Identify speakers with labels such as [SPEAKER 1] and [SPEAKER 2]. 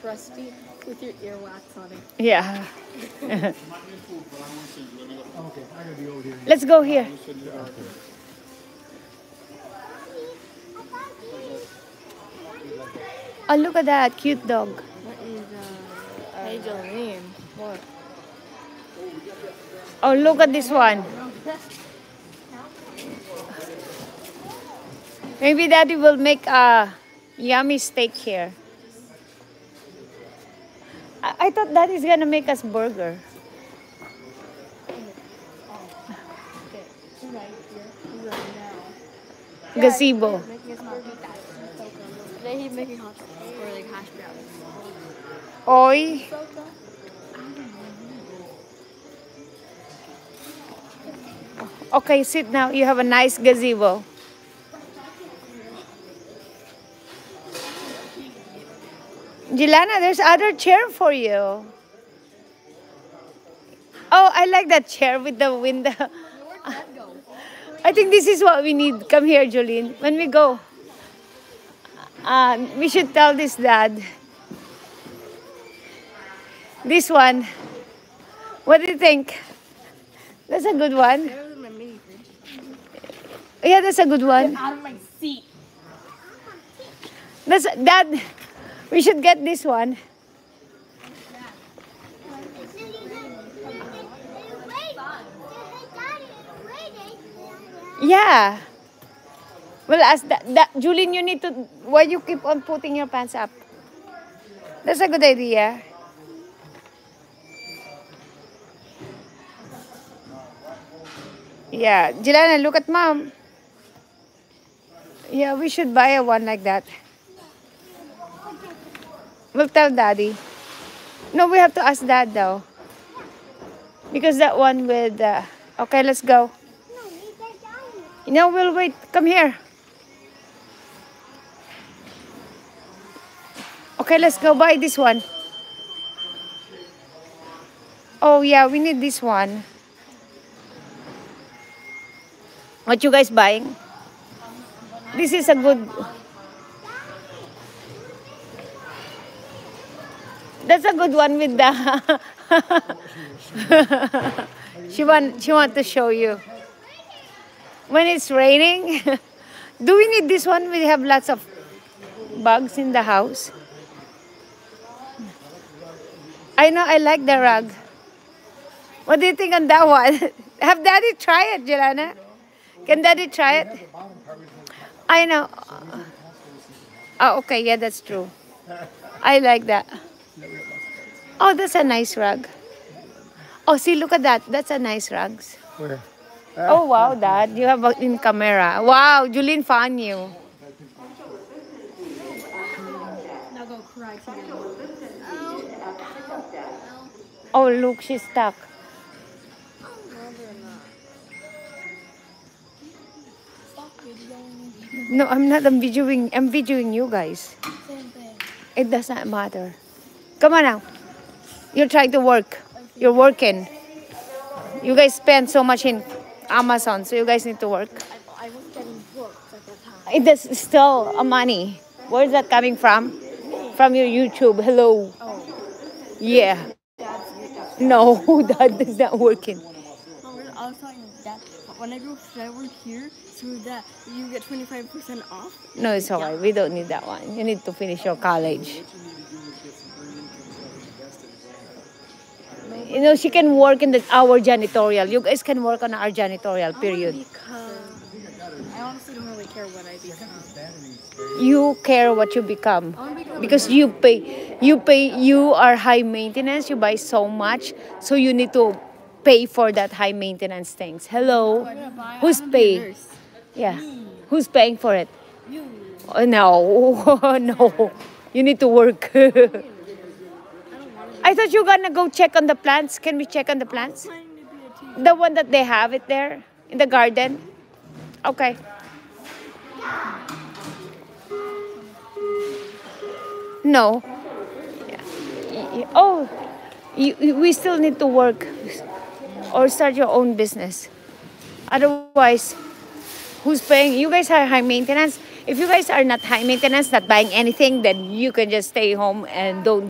[SPEAKER 1] crusty with your earwax on it.
[SPEAKER 2] Yeah.
[SPEAKER 3] Okay, I gotta be over here.
[SPEAKER 2] Let's go here. Oh, look at that cute dog.
[SPEAKER 1] What is hey Jolene? What?
[SPEAKER 2] Oh, look at this one. Maybe Daddy will make a yummy steak here. I thought Daddy's gonna make us burger.
[SPEAKER 1] Okay, right here, right now.
[SPEAKER 2] Gazebo.
[SPEAKER 1] Making us not eat that. Today he's making hot or like hash browns.
[SPEAKER 2] Oi. Okay, sit now. You have a nice gazebo. Jelana, there's other chair for you. Oh, I like that chair with the window. I think this is what we need. Come here, Jolene. When we go, we should tell this dad. This one. What do you think? That's a good one.
[SPEAKER 1] Better than my mini fridge.
[SPEAKER 2] Yeah, that's a good one.
[SPEAKER 1] Get out of my seat.
[SPEAKER 2] That's Dad. We should get this one. Yeah. Well, as that Julian, you need to. Why you keep on putting your pants up? That's a good idea. Yeah, Jelana, look at Mom. Yeah, we should buy a one like that. We'll tell Daddy. No, we have to ask Dad though. Because that one with... okay, let's go. No, we'll wait. Come here. Okay, let's go buy this one. Oh, yeah, we need this one. What you guys buying? This is a good... That's a good one with the... she want to show you. When it's raining, do we need this one? We have lots of bugs in the house. I know, I like the rug. What do you think on that one? Have Daddy try it, Jelana? Can Daddy try it? I know. Oh, okay, yeah, that's true. I like that. Oh, that's a nice rug. Oh, see, look at that. That's a nice rug.
[SPEAKER 3] Where?
[SPEAKER 2] Oh, wow, Dad. You have it in camera. Wow, Julene found you.
[SPEAKER 1] Now go cry together.
[SPEAKER 2] Oh, look, she's stuck. No, I'm not. I'm videoing you guys.
[SPEAKER 1] Same thing.
[SPEAKER 2] It does not matter. Come on now. You're trying to work. You're working. You guys spend so much in Amazon, so you guys need to work.
[SPEAKER 1] I was getting booked at the time.
[SPEAKER 2] It is still a money. Where is that coming from? From your YouTube. Hello.
[SPEAKER 1] Oh.
[SPEAKER 2] Yeah. No, that is not working.
[SPEAKER 1] I was talking that when I go work here, so that you get 25% off.
[SPEAKER 2] No, it's alright. We don't need that one. You need to finish your college. You know, she can work in our janitorial. You guys can work on our janitorial, period.
[SPEAKER 1] I honestly don't really care what I become.
[SPEAKER 2] You care what you become. Because you are high maintenance. You buy so much. So you need to pay for that high maintenance things. Hello? Who's paying? Yeah. Who's paying for it?
[SPEAKER 1] You.
[SPEAKER 2] Oh, no. No. You need to work. I thought you were gonna go check on the plants. Can we check on the plants? The one that they have it there in the garden? Okay. No. Yeah. Oh, we still need to work or start your own business. Otherwise, who's paying? You guys are high maintenance. If you guys are not high maintenance, not buying anything, then you can just stay home and don't